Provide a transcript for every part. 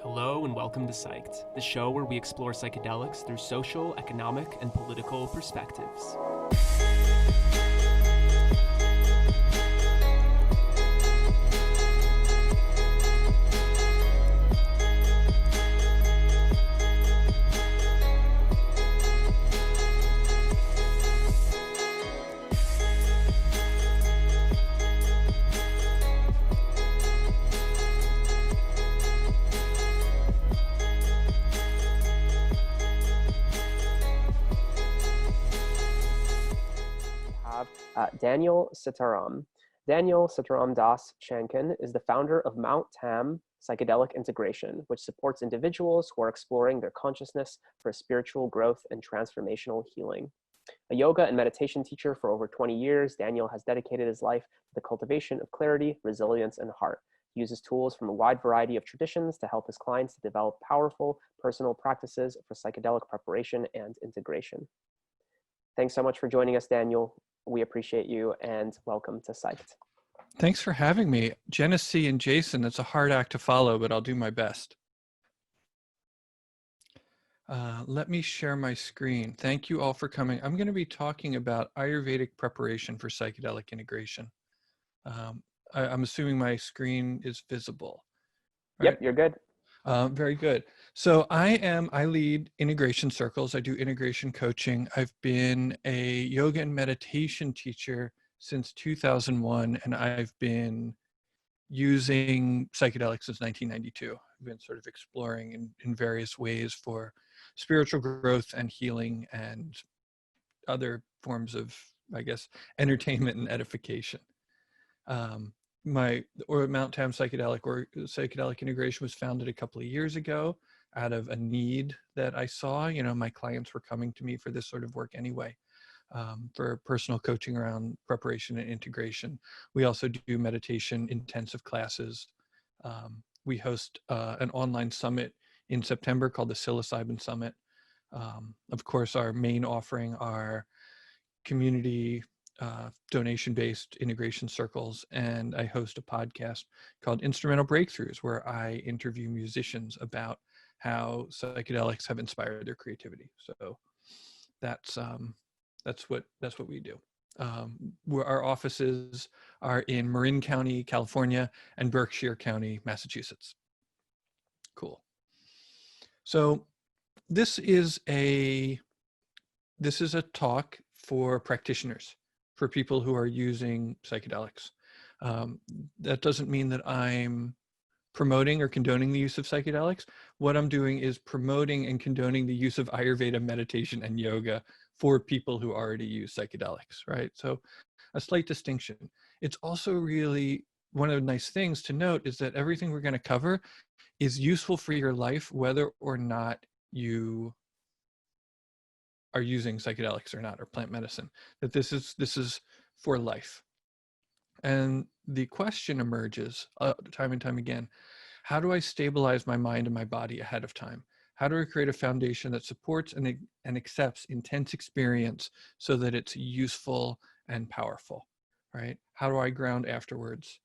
Hello and welcome to Psyched, the show where we explore psychedelics through social, economic, and political perspectives. Daniel Sitaram. Daniel Sitaram Das Shankin is the founder of Tam Psychedelic Integration, which supports individuals who are exploring their consciousness for spiritual growth and transformational healing. A yoga and meditation teacher for over 20 years, Daniel has dedicated his life to the cultivation of clarity, resilience, and heart. He uses tools from a wide variety of traditions to help his clients to develop powerful personal practices for psychedelic preparation and integration. Thanks so much for joining us, Daniel. We appreciate you and welcome to Psyched. Thanks for having me. Genesee and Jason, it's a hard act to follow, but I'll do my best. Let me share my screen. Thank you all for coming. I'm going to be talking about Ayurvedic preparation for psychedelic integration. I'm assuming my screen is visible. Right? Yep, you're good. Very good. So I lead integration circles. I do integration coaching. I've been a yoga and meditation teacher since 2001, and I've been using psychedelics since 1992. I've been sort of exploring in various ways for spiritual growth and healing and other forms of, I guess, entertainment and edification. Mount Tam Psychedelic Integration was founded a couple of years ago out of a need that I saw. You know, my clients were coming to me for this sort of work anyway, for personal coaching around preparation and integration. We also do meditation intensive classes. We host an online summit in September called the Psilocybin Summit. Of course, our main offering are community donation-based integration circles, and I host a podcast called Instrumental Breakthroughs, where I interview musicians about how psychedelics have inspired their creativity. So that's what we do. Our offices are in Marin County, California, and Berkshire County, Massachusetts. Cool. So this is a talk for practitioners, for people who are using psychedelics. That doesn't mean that I'm promoting or condoning the use of psychedelics. What I'm doing is promoting and condoning the use of Ayurveda meditation and yoga for people who already use psychedelics, right? So a slight distinction. It's also really one of the nice things to note is that everything we're going to cover is useful for your life, whether or not you are using psychedelics or not, or plant medicine, that this is for life. And the question emerges time and time again, how do I stabilize my mind and my body ahead of time? How do I create a foundation that supports and accepts intense experience so that it's useful and powerful, right? How do I ground afterwards?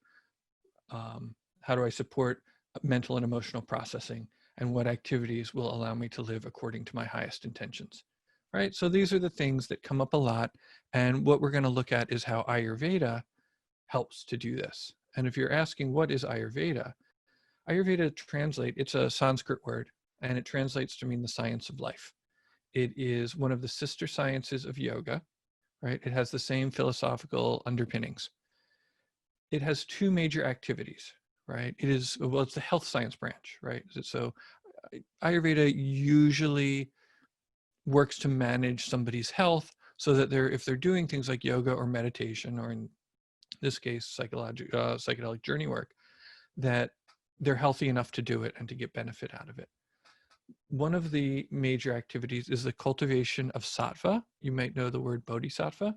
How do I support mental and emotional processing? And what activities will allow me to live according to my highest intentions? Right, so these are the things that come up a lot, and what we're going to look at is how Ayurveda helps to do this. And if you're asking what is Ayurveda, it's a Sanskrit word, and it translates to mean the science of life. It is one of the sister sciences of yoga, right? It has the same philosophical underpinnings. It has two major activities, right? It's the health science branch, right? So Ayurveda usually works to manage somebody's health so that if they're doing things like yoga or meditation, or in this case, psychedelic journey work, that they're healthy enough to do it and to get benefit out of it. One of the major activities is the cultivation of sattva. You might know the word bodhisattva.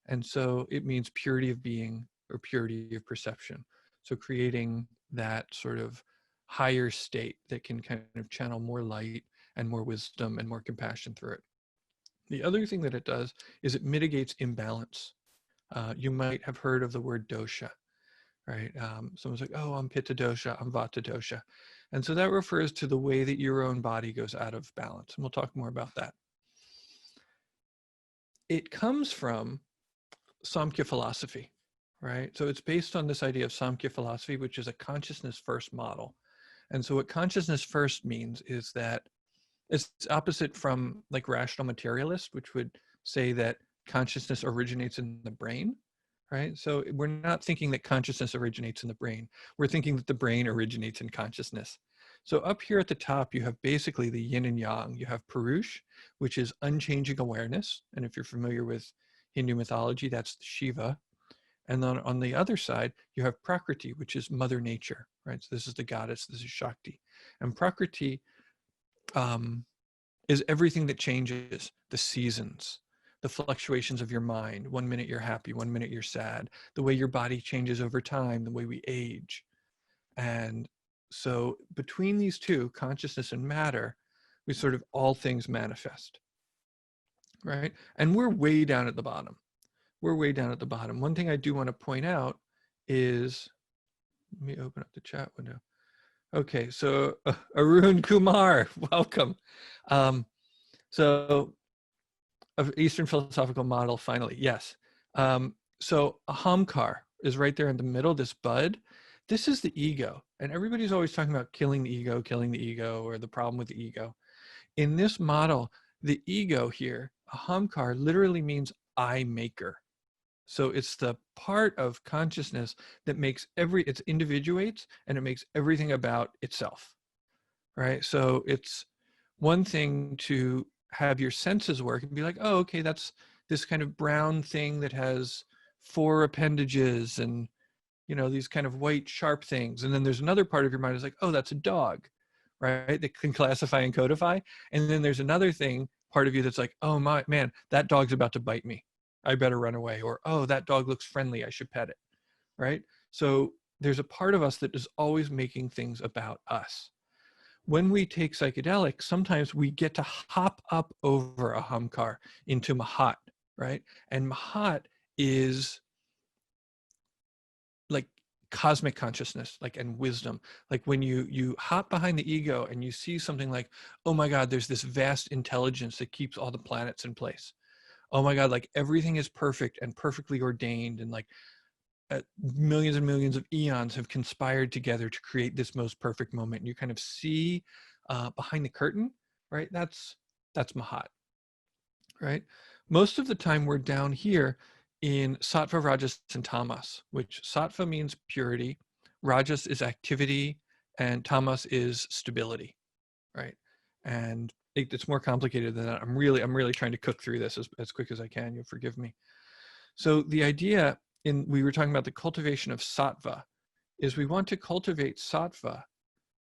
And so it means purity of being or purity of perception. So creating that sort of higher state that can kind of channel more light and more wisdom and more compassion through it. The other thing that it does is it mitigates imbalance. You might have heard of the word dosha, right? Someone's like, oh, I'm Pitta dosha, I'm Vata dosha. And so that refers to the way that your own body goes out of balance. And we'll talk more about that. It comes from Samkhya philosophy, right? So it's based on this idea of Samkhya philosophy, which is a consciousness first model. And so what consciousness first means is that it's opposite from like rational materialist, which would say that consciousness originates in the brain, right? So we're not thinking that consciousness originates in the brain. We're thinking that the brain originates in consciousness. So up here at the top, you have basically the yin and yang. You have Purush, which is unchanging awareness. And if you're familiar with Hindu mythology, that's Shiva. And then on the other side, you have Prakriti, which is Mother Nature, right? So this is the goddess, this is Shakti. And Prakriti is everything that changes, the seasons, the fluctuations of your mind. 1 minute you're happy, 1 minute you're sad, the way your body changes over time, the way we age. And so between these two, consciousness and matter, we sort of all things manifest, right? And we're way down at the bottom. We're way down at the bottom. One thing I do want to point out is, let me open up the chat window. Okay, so Arun Kumar, welcome. So of Eastern philosophical model, finally, yes. So a Ahamkar is right there in the middle, this bud. This is the ego. And everybody's always talking about killing the ego, or the problem with the ego. In this model, the ego here, Ahamkar, literally means I maker. So it's the part of consciousness that makes it individuates and it makes everything about itself, right? So it's one thing to have your senses work and be like, oh, okay, that's this kind of brown thing that has 4 appendages and, you know, these kind of white sharp things. And then there's another part of your mind is like, oh, that's a dog, right? That can classify and codify. And then there's another part of you that's like, oh my man, that dog's about to bite me, I better run away. Or, oh, that dog looks friendly, I should pet it, right? So there's a part of us that is always making things about us. When we take psychedelics, sometimes we get to hop up over a Ahamkar into Mahat, right? And Mahat is like cosmic consciousness, like, and wisdom. Like when you hop behind the ego and you see something like, oh my God, there's this vast intelligence that keeps all the planets in place. Oh my God, like everything is perfect and perfectly ordained, and like millions and millions of eons have conspired together to create this most perfect moment. And you kind of see behind the curtain, right? That's Mahat, right? Most of the time we're down here in Sattva, Rajas, and Tamas, which Sattva means purity, Rajas is activity, and Tamas is stability, right? And it's more complicated than that. I'm really trying to cook through this as quick as I can. You'll forgive me. So the idea we were talking about the cultivation of sattva is we want to cultivate sattva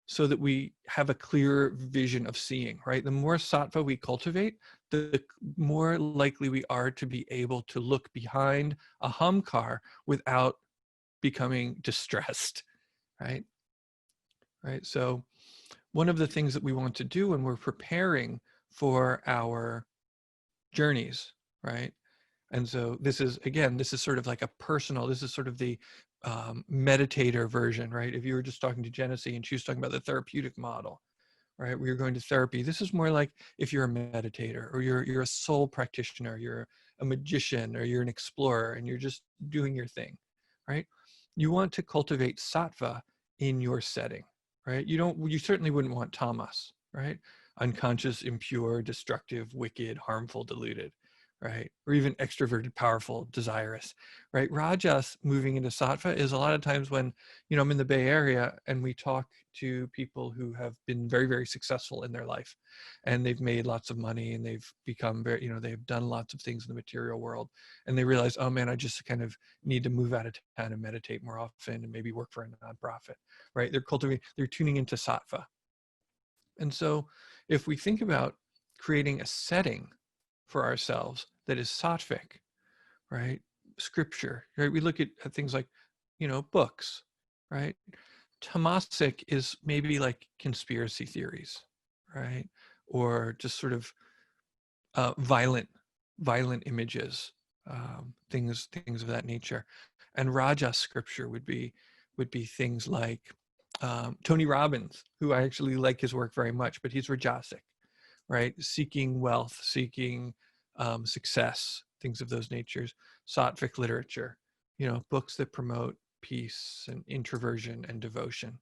so that we have a clear vision of seeing, right? The more sattva we cultivate, the more likely we are to be able to look behind a Ahamkar without becoming distressed, right? Right. So one of the things that we want to do when we're preparing for our journeys, right? And so this is sort of like this is sort of the meditator version, right? If you were just talking to Genesee and she was talking about the therapeutic model, right? We were going to therapy. This is more like if you're a meditator or you're a soul practitioner, you're a magician, or you're an explorer and you're just doing your thing, right? You want to cultivate sattva in your setting, right? You certainly wouldn't want tamas, right? Unconscious, impure, destructive, wicked, harmful, deluded, right? Or even extroverted, powerful, desirous, right? Rajas moving into sattva is a lot of times when, I'm in the Bay Area and we talk to people who have been very, very successful in their life and they've made lots of money and they've become very, they've done lots of things in the material world, and they realize, oh man, I just kind of need to move out of town and meditate more often and maybe work for a nonprofit, right? They're tuning into sattva. And so if we think about creating a setting for ourselves that is sattvic, right? Scripture, right? We look at things like, books, right? Tamasic is maybe like conspiracy theories, right? Or just sort of violent images, things of that nature. And Raja scripture would be would be things like Tony Robbins, who I actually like his work very much, but he's Rajasic, right? Seeking wealth, seeking success, things of those natures. Sattvic literature, books that promote peace and introversion and devotion.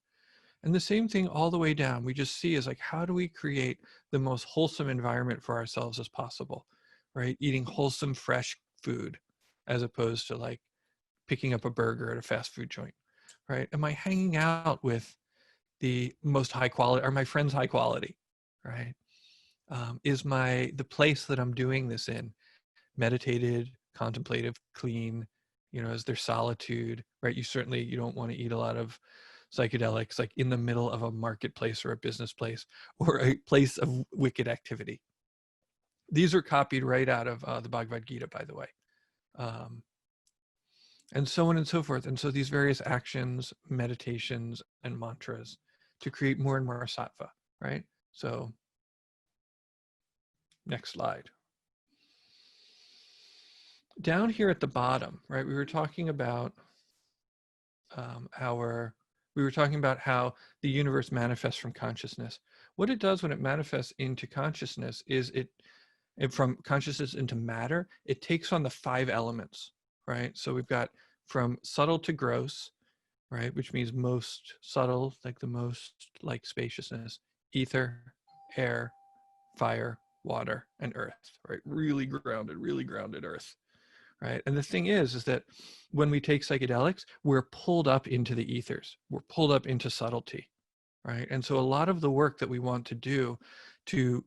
And the same thing all the way down, we just see is like, how do we create the most wholesome environment for ourselves as possible, right? Eating wholesome, fresh food, as opposed to like picking up a burger at a fast food joint, right? Am I hanging out with the most high quality, are my friends high quality, right? Is the place that I'm doing this in meditated, contemplative, clean, is there solitude, right? You don't want to eat a lot of psychedelics like in the middle of a marketplace or a business place or a place of wicked activity. These are copied right out of the Bhagavad Gita, by the way. And so on and so forth. And so these various actions, meditations, and mantras to create more and more sattva, right? So next slide. Down here at the bottom, right, we were talking about how the universe manifests from consciousness. What it does when it manifests into consciousness is it from consciousness into matter, it takes on the 5 elements, right? So we've got from subtle to gross, right, which means most subtle, like the most like spaciousness, ether, air, fire, water, and earth, right? Really grounded earth, right? And the thing is that when we take psychedelics, we're pulled up into the ethers, we're pulled up into subtlety, right? And so a lot of the work that we want to do to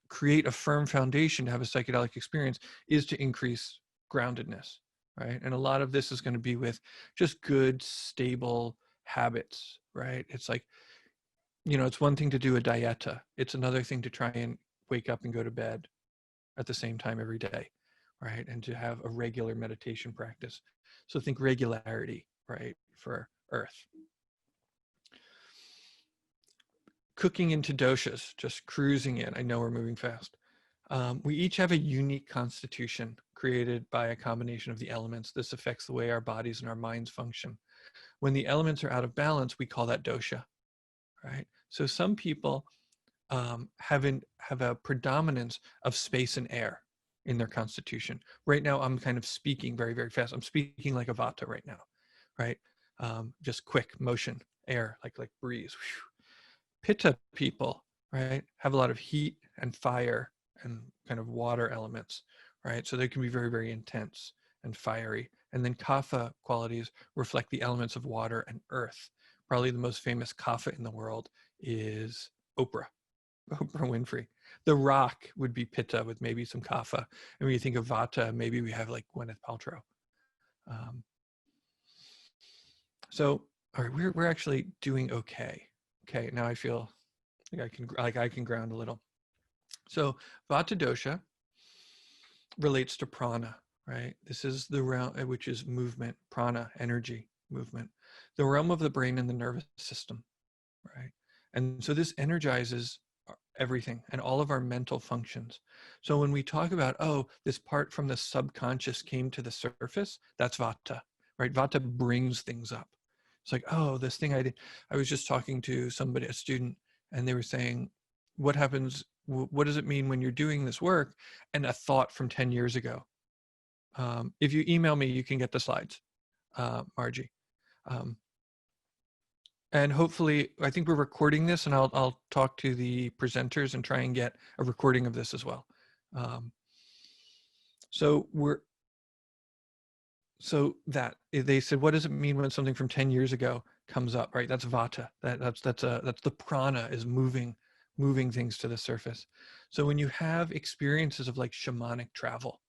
create a firm foundation to have a psychedelic experience is to increase groundedness, right? And a lot of this is going to be with just good, stable habits, right? It's like, it's one thing to do a dieta. It's another thing to try and wake up and go to bed at the same time every day, right? And to have a regular meditation practice. So think regularity, right, for earth. Cooking into doshas, just cruising in. I know we're moving fast. We each have a unique constitution created by a combination of the elements. This affects the way our bodies and our minds function. When the elements are out of balance, we call that dosha, right? So some people have a predominance of space and air in their constitution. Right now, I'm kind of speaking very, very fast. I'm speaking like a Vata right now, right? Just quick motion, air, like breeze. Whew. Pitta people, right, have a lot of heat and fire and kind of water elements, right? So they can be very, very intense and fiery. And then Kapha qualities reflect the elements of water and earth. Probably the most famous Kapha in the world is Oprah Winfrey. The Rock would be Pitta with maybe some Kapha. And when you think of Vata, maybe we have like Gwyneth Paltrow. So, all right, we're actually doing okay. Okay, now I feel like I can ground a little. So Vata dosha relates to prana, right? This is the realm which is movement, prana, energy, movement, the realm of the brain and the nervous system, right? And so this energizes everything and all of our mental functions. So when we talk about, this part from the subconscious came to the surface, that's Vata, right? Vata brings things up. It's like, this thing I did. I was just talking to somebody, a student, and they were saying, what happens, what does it mean when you're doing this work? And a thought from 10 years ago. If you email me, you can get the slides, Margie. And hopefully, I think we're recording this, and I'll talk to the presenters and try and get a recording of this as well. So that they said, what does it mean when something from 10 years ago comes up, right? That's Vata. That's the prana is moving things to the surface. So when you have experiences of like shamanic travel,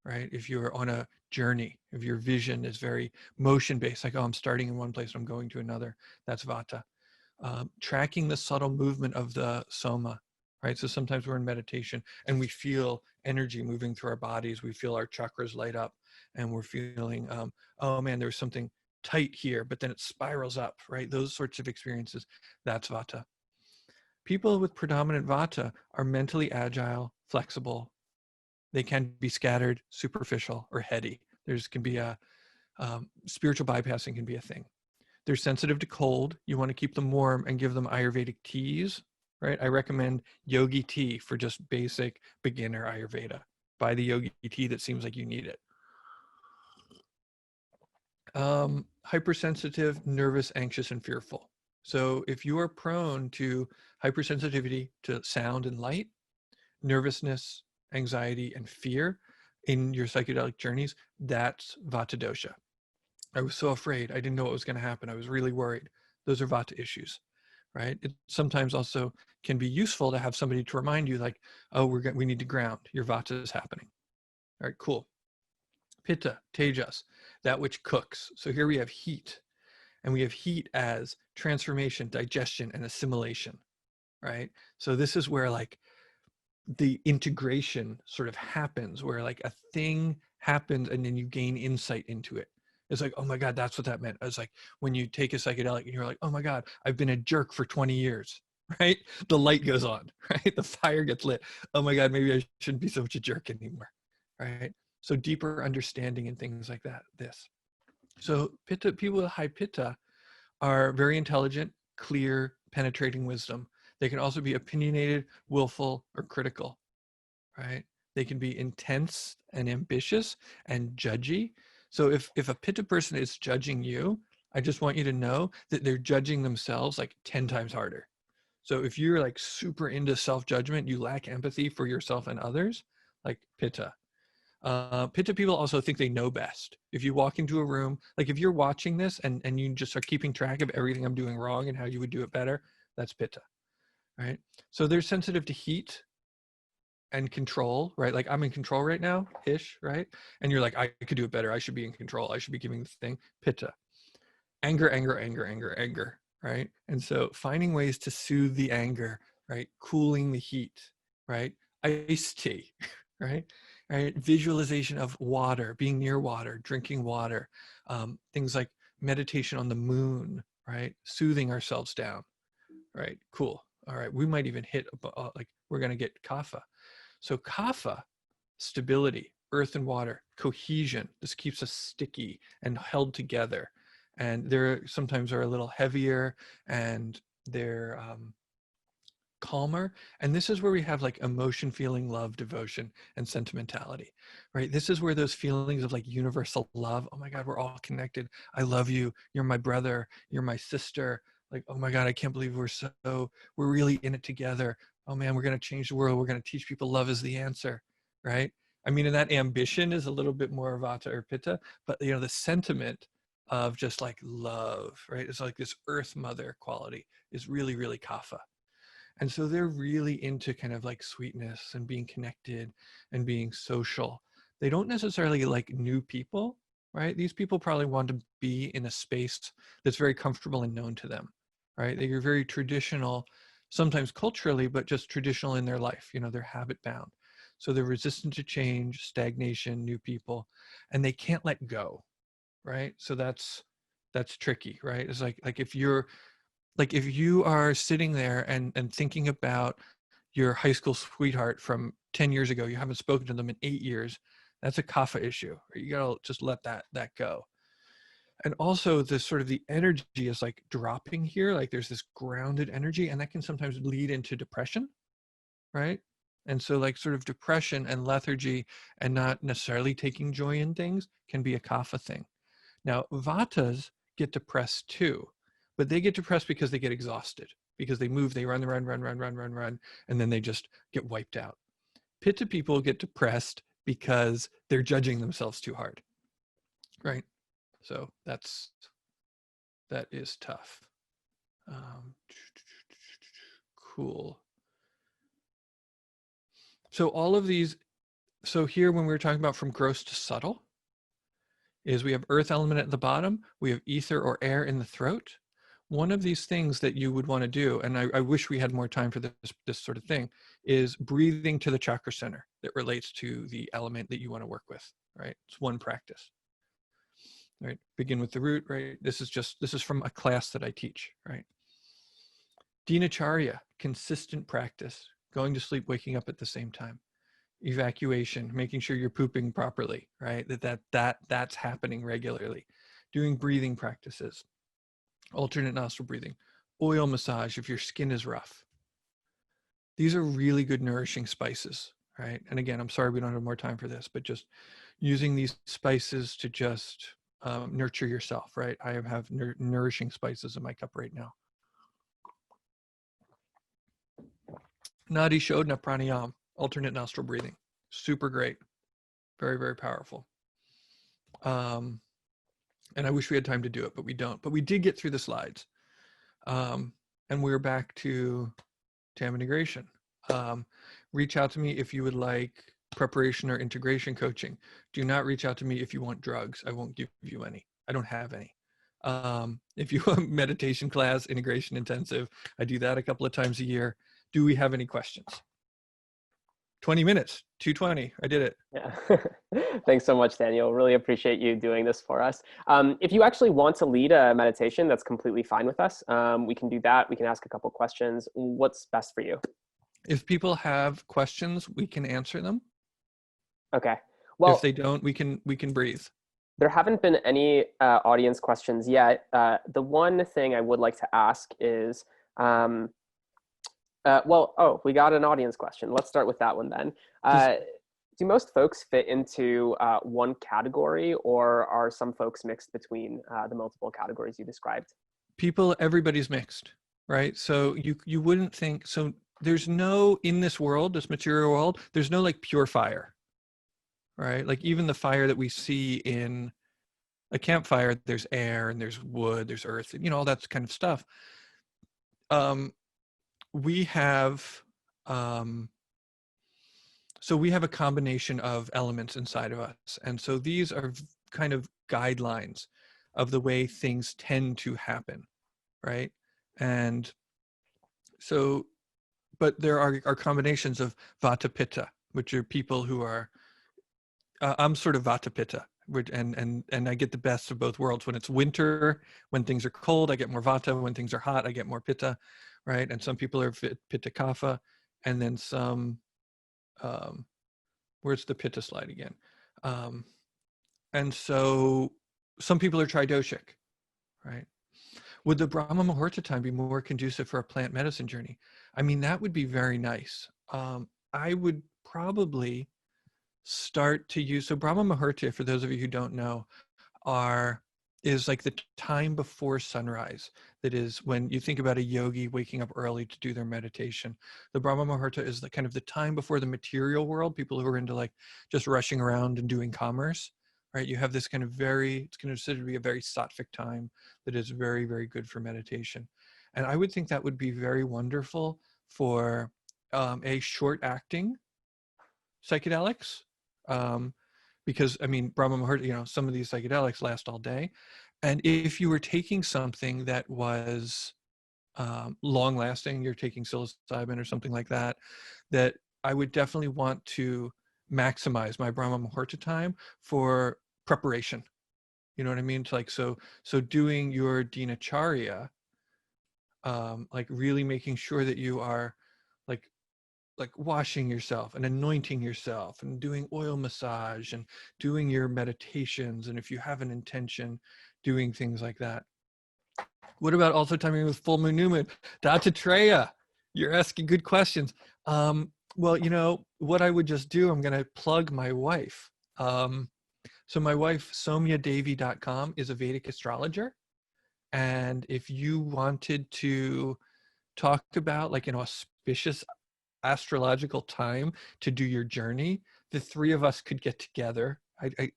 right? If you're on a journey, if your vision is very motion based, like, I'm starting in one place and I'm going to another, that's Vata. Tracking the subtle movement of the soma, right? So sometimes we're in meditation and we feel energy moving through our bodies. We feel our chakras light up and we're feeling, oh man, there's something tight here, but then it spirals up, right? Those sorts of experiences, that's Vata. People with predominant Vata are mentally agile, flexible. They can be scattered, superficial, or heady. There's can be a spiritual bypassing can be a thing. They're sensitive to cold. You want to keep them warm and give them Ayurvedic teas, right? I recommend yogi tea for just basic beginner Ayurveda. Buy the yogi tea that seems like you need it. Hypersensitive, nervous, anxious, and fearful. So if you are prone to hypersensitivity to sound and light, nervousness, anxiety, and fear in your psychedelic journeys, that's Vata dosha. I was so afraid. I didn't know what was going to happen. I was really worried. Those are Vata issues, right? It sometimes also can be useful to have somebody to remind you, like, oh, we need to ground. Your Vata is happening. All right, cool. Pitta, tejas, that which cooks. So here we have heat, and we have heat as transformation, digestion, and assimilation, right? So this is where like the integration sort of happens, where like a thing happens and then you gain insight into it. It's like, oh my God, that's what that meant. It's like when you take a psychedelic and you're like, oh my God, I've been a jerk for 20 years, right? The light goes on, right? The fire gets lit. Oh my God, maybe I shouldn't be so much a jerk anymore, right? So deeper understanding and things like that, this. So pitta, people with high pitta are very intelligent, clear, penetrating wisdom. They can also be opinionated, willful, or critical, right? They can be intense and ambitious and judgy. So if a pitta person is judging you, I just want you to know that they're judging themselves like 10 times harder. So if you're like super into self-judgment, you lack empathy for yourself and others, like pitta. Pitta people also think they know best. If you walk into a room, like if you're watching this and you just are keeping track of everything I'm doing wrong and how you would do it better, that's pitta, right? So they're sensitive to heat and control, right? Like I'm in control right now, ish, right? And you're like, I could do it better. I should be in control. I should be giving this thing. Pitta. Anger, anger, anger, anger, anger, right? And so finding ways to soothe the anger, right? Cooling the heat, right? Iced tea, right? Right? Visualization of water, being near water, drinking water, things like meditation on the moon, right? Soothing ourselves down, right? Cool. All right. We might even hit, like we're going to get kapha. So kapha, stability, earth and water, cohesion. This keeps us sticky and held together. And they're sometimes are a little heavier and they're calmer. And this is where we have like emotion, feeling, love, devotion, and sentimentality, right? This is where those feelings of like universal love, oh my God, we're all connected. I love you. You're my brother. You're my sister. Like, oh my God, I can't believe we're really in it together. Oh man, we're going to change the world. We're going to teach people love is the answer, right? I mean, and that ambition is a little bit more Vata or Pitta, but you know, the sentiment of just like love, right? It's like this earth mother quality is really, really Kapha. And so they're really into kind of like sweetness and being connected and being social. They don't necessarily like new people, right? These people probably want to be in a space that's very comfortable and known to them, right? They're very traditional, sometimes culturally, but just traditional in their life. You know, they're habit bound. So they're resistant to change, stagnation, new people, and they can't let go, right? So that's tricky, right? It's like if you're like if you are sitting there and thinking about your high school sweetheart from 10 years ago, you haven't spoken to them in 8 years, that's a kapha issue. You gotta just let that go. And also this sort of the energy is like dropping here, like there's this grounded energy, and that can sometimes lead into depression, right? And so like sort of depression and lethargy and not necessarily taking joy in things can be a kapha thing. Now, vatas get depressed too, but they get depressed because they get exhausted, because they move, they run, and then they just get wiped out. Pitta people get depressed because they're judging themselves too hard, right? So that is tough. Cool. So all of these, so here when we were talking about from gross to subtle, is we have earth element at the bottom, we have ether or air in the throat. One of these things that you would want to do, and I wish we had more time for this sort of thing, is breathing to the chakra center that relates to the element that you want to work with, right? It's one practice, right? Begin with the root, right? This is from a class that I teach, right? Dinacharya, consistent practice, going to sleep, waking up at the same time. Evacuation, making sure you're pooping properly, right? That's happening regularly. Doing breathing practices. alternate nostril breathing, oil massage if your skin is rough. These are really good nourishing spices, right? And again, I'm sorry we don't have more time for this, but just using these spices to just nurture yourself, right? I have nourishing spices in my cup right now. Nadi Shodhana Pranayam, alternate nostril breathing. Super great. Very, very powerful. And I wish we had time to do it, but we don't. But we did get through the slides. And we're back to Tam integration. Reach out to me if you would like preparation or integration coaching. Do not reach out to me if you want drugs. I won't give you any. I don't have any. If you want meditation class, integration intensive, I do that a couple of times a year. Do we have any questions? 20 minutes, 2:20. I did it. Yeah. Thanks so much, Daniel. Really appreciate you doing this for us. If you actually want to lead a meditation, that's completely fine with us. We can do that. We can ask a couple questions. What's best for you? If people have questions, we can answer them. Okay. Well, if they don't, we can breathe. There haven't been any audience questions yet. The one thing I would like to ask is, we got an audience question. Let's start with that one then. Do most folks fit into one category, or are some folks mixed between the multiple categories you described? Everybody's mixed, right? So you wouldn't think, so there's no, in this world, this material world, there's no like pure fire, right? Like even the fire that we see in a campfire, there's air and there's wood, there's earth, all that kind of stuff. We have a combination of elements inside of us. And so these are kind of guidelines of the way things tend to happen, right? And so, but there are combinations of Vata Pitta, which are people who are, I'm sort of Vata Pitta, and I get the best of both worlds. When it's winter, when things are cold, I get more Vata. When things are hot, I get more Pitta, right? And some people are Pitta Kapha, and then some, where's the Pitta slide again? And so some people are tridoshic, right? Would the Brahma Muhurta time be more conducive for a plant medicine journey? I mean, that would be very nice. I would probably start to use, so Brahma Muhurta, for those of you who don't know, is like the time before sunrise. That is when you think about a yogi waking up early to do their meditation. The Brahma Muhurta is the kind of the time before the material world, people who are into like just rushing around and doing commerce, right? You have this kind of it's considered to be a very sattvic time that is very, very good for meditation. And I would think that would be very wonderful for a short acting psychedelics. Because I mean, Brahma Muhurta, some of these psychedelics last all day. And if you were taking something that was long lasting, you're taking psilocybin or something like that, that I would definitely want to maximize my Brahma Muhurta time for preparation. You know what I mean? So doing your dinacharya, like really making sure that you are like washing yourself and anointing yourself and doing oil massage and doing your meditations. And if you have an intention, doing things like that. What about also timing with full moon, new moon? Dattatreya, you're asking good questions. Well, what I would just do, I'm going to plug my wife. So my wife, SomyaDevi.com, is a Vedic astrologer. And if you wanted to talk about like an auspicious astrological time to do your journey, the three of us could get together. It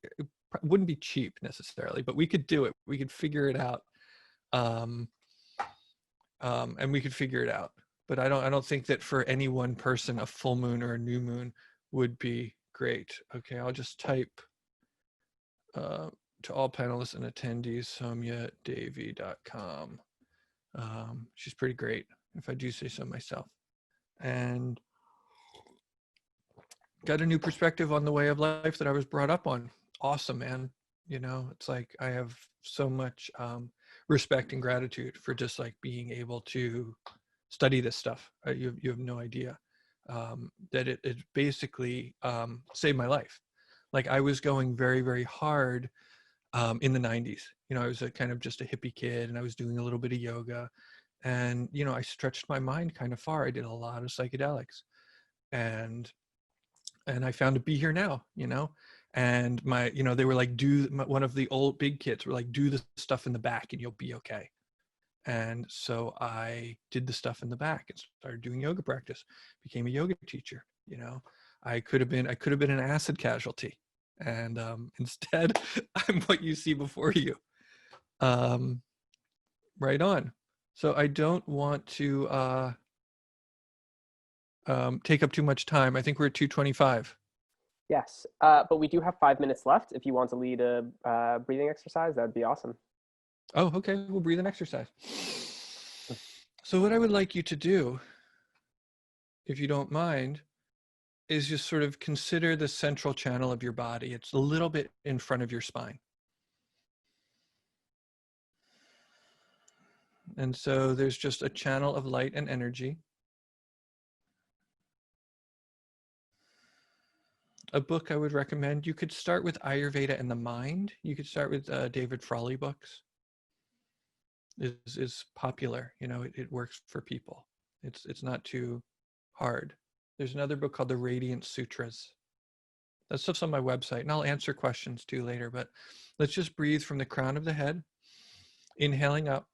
wouldn't be cheap necessarily, but we could do it. We could figure it out. And we could figure it out. But I don't think that for any one person, a full moon or a new moon would be great. Okay, I'll just type to all panelists and attendees, SomyaDevi.com. She's pretty great, if I do say so myself. And got a new perspective on the way of life that I was brought up on. Awesome, man. It's like I have so much respect and gratitude for just like being able to study this stuff. You have no idea that it basically saved my life. Like I was going very, very hard in the 90s. I was a kind of just a hippie kid, and I was doing a little bit of yoga, and I stretched my mind kind of far. I did a lot of psychedelics, and I found to be here now, and they were like, one of the old big kids were like, do the stuff in the back and you'll be okay. And so I did the stuff in the back and started doing yoga practice, became a yoga teacher. I could have been an acid casualty, and instead I'm what you see before you. Right on. So I don't want to take up too much time. I think we're at 2:25. Yes, but we do have 5 minutes left. If you want to lead a breathing exercise, that'd be awesome. Oh, okay. We'll breathe an exercise. So what I would like you to do, if you don't mind, is just sort of consider the central channel of your body. It's a little bit in front of your spine. And so there's just a channel of light and energy. A book I would recommend, you could start with Ayurveda and the Mind. You could start with David Frawley books. Is popular. It works for people. It's not too hard. There's another book called The Radiant Sutras. That stuff's on my website, and I'll answer questions too later, but let's just breathe from the crown of the head, inhaling up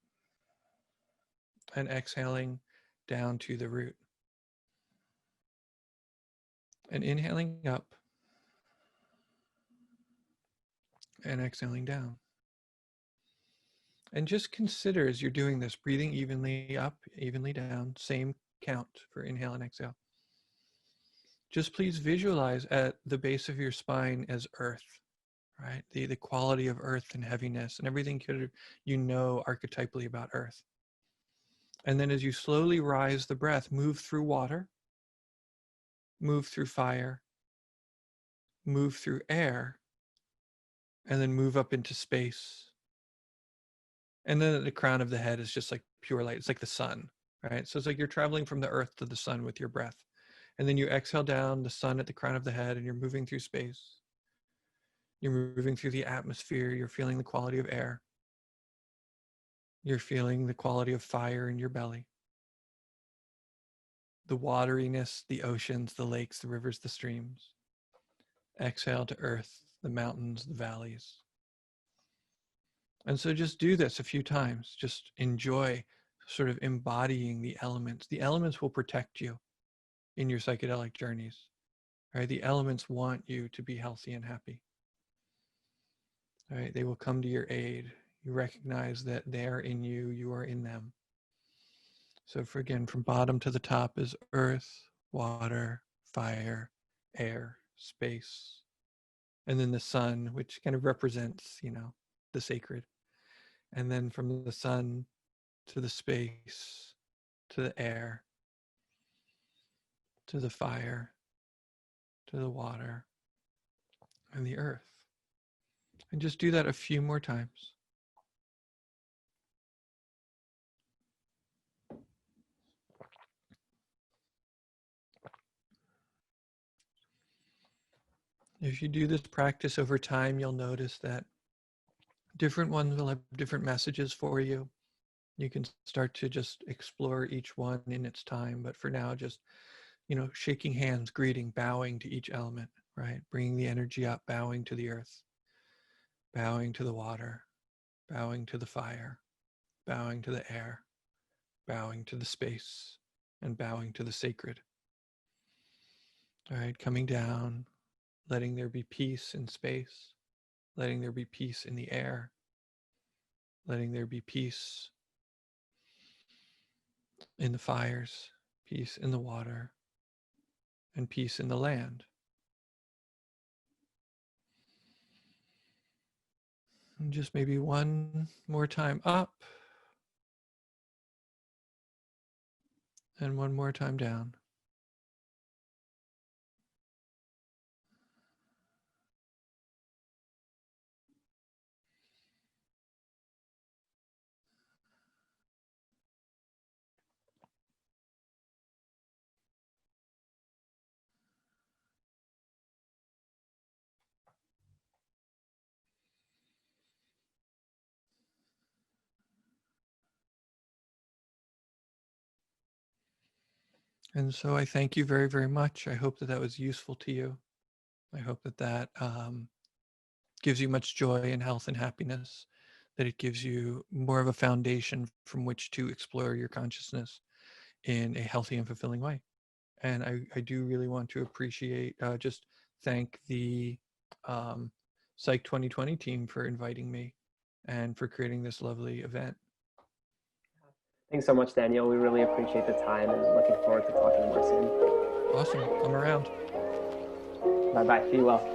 and exhaling down to the root. And inhaling up and exhaling down. And just consider, as you're doing this, breathing evenly up, evenly down, same count for inhale and exhale. Just please visualize at the base of your spine as earth, right? The quality of earth and heaviness and everything archetypally about earth. And then as you slowly rise the breath, move through water, move through fire, move through air, and then move up into space. And then at the crown of the head is just like pure light. It's like the sun, right? So it's like you're traveling from the earth to the sun with your breath. And then you exhale down, the sun at the crown of the head, and you're moving through space. You're moving through the atmosphere. You're feeling the quality of air. You're feeling the quality of fire in your belly. The wateriness, the oceans, the lakes, the rivers, the streams. Exhale to earth, the mountains, the valleys. And so just do this a few times. Just enjoy sort of embodying the elements. The elements will protect you in your psychedelic journeys, right? The elements want you to be healthy and happy, right? They will come to your aid. You recognize that they are in you, you are in them. So again, from bottom to the top is earth, water, fire, air, space, and then the sun, which kind of represents, the sacred. And then from the sun to the space, to the air, to the fire, to the water, and the earth. And just do that a few more times. If you do this practice over time, you'll notice that different ones will have different messages for you. You can start to just explore each one in its time. But for now, just, shaking hands, greeting, bowing to each element, right? Bringing the energy up, bowing to the earth, bowing to the water, bowing to the fire, bowing to the air, bowing to the space, and bowing to the sacred. All right, coming down, letting there be peace in space, letting there be peace in the air, letting there be peace in the fires, peace in the water, and peace in the land. And just maybe one more time up, and one more time down. And so I thank you very, very much. I hope that that was useful to you. I hope that that gives you much joy and health and happiness, that it gives you more of a foundation from which to explore your consciousness in a healthy and fulfilling way. And I do really want to appreciate, just thank the Psych 2020 team for inviting me and for creating this lovely event. Thanks so much, Daniel. We really appreciate the time and looking forward to talking more soon. Awesome. Come around. Bye-bye. Be well.